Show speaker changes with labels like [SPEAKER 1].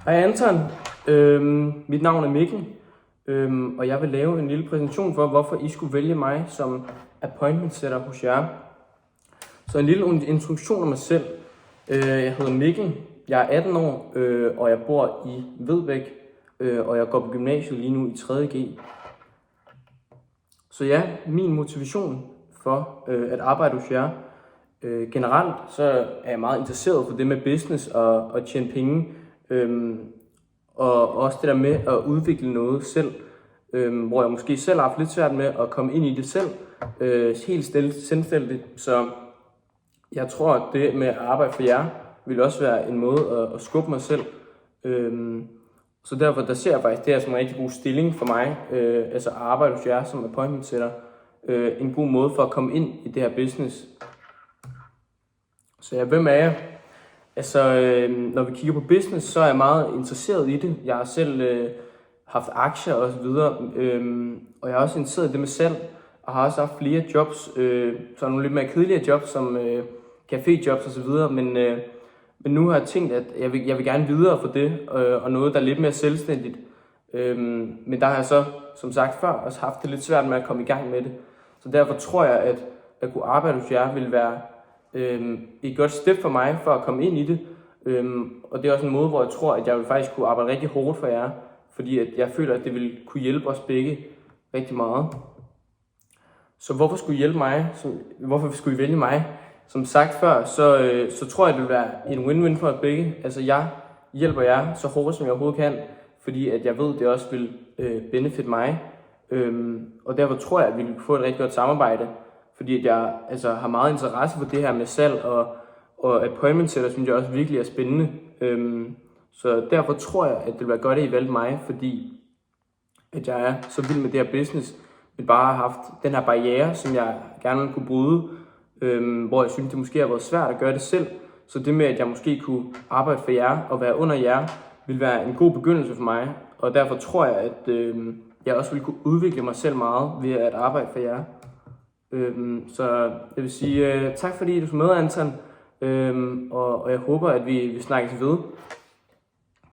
[SPEAKER 1] Hej Anton, mit navn er Mikkel, og jeg vil lave en lille præsentation for, hvorfor I skulle vælge mig som appointment setter hos jer. Så en lille introduktion af mig selv. Jeg hedder Mikkel, jeg er 18 år, og jeg bor i Vedbæk, og jeg går på gymnasiet lige nu i 3.G. Så ja, min motivation for at arbejde hos jer. Generelt så er jeg meget interesseret for det med business og tjene penge. Og også det der med at udvikle noget selv, hvor jeg måske selv har haft lidt svært med at komme ind i det selv, helt selvstændigt. Så jeg tror, at det med at arbejde for jer vil også være en måde at skubbe mig selv. Så derfor der ser jeg faktisk det her som en rigtig god stilling for mig, altså at arbejde hos jer som appointment setter. En god måde for at komme ind i det her business. Så ja, hvem er jeg? Altså, når vi kigger på business, så er jeg meget interesseret i det. Jeg har selv haft aktier og så videre, og jeg er også interesseret i det med salg, og har også haft flere jobs, så nogle lidt mere kedelige jobs, som caféjobs og så videre, men nu har jeg tænkt, at jeg vil gerne videre for det, og noget, der er lidt mere selvstændigt. Men der har jeg så, som sagt før, også haft det lidt svært med at komme i gang med det. Så derfor tror jeg, at kunne arbejde hos jer vil være et godt step for mig for at komme ind i det, og det er også en måde, hvor jeg tror, at jeg vil faktisk kunne arbejde rigtig hårdt for jer, fordi at jeg føler, at det vil kunne hjælpe os begge rigtig meget. Så hvorfor skulle I hjælpe mig? Hvorfor skulle I vælge mig? Som sagt før, så tror jeg, det vil være en win-win for os begge. Altså jeg hjælper jer så hårdt, som jeg overhovedet kan, fordi at jeg ved, at det også vil benefit mig, og derfor tror jeg, at vi vil få et rigtig godt samarbejde. Fordi at jeg har meget interesse for det her med salg og appointment setter, synes jeg også virkelig er spændende. Så derfor tror jeg, at det vil være godt, at I valgte mig, fordi at jeg er så vild med det her business, men bare har haft den her barriere, som jeg gerne kunne bryde, hvor jeg synes, det måske har været svært at gøre det selv. Så det med, at jeg måske kunne arbejde for jer og være under jer, vil være en god begyndelse for mig. Og derfor tror jeg, at jeg også vil kunne udvikle mig selv meget ved at arbejde for jer. Så jeg vil sige tak fordi du så med, Anton, og jeg håber, at vi snakkes ved.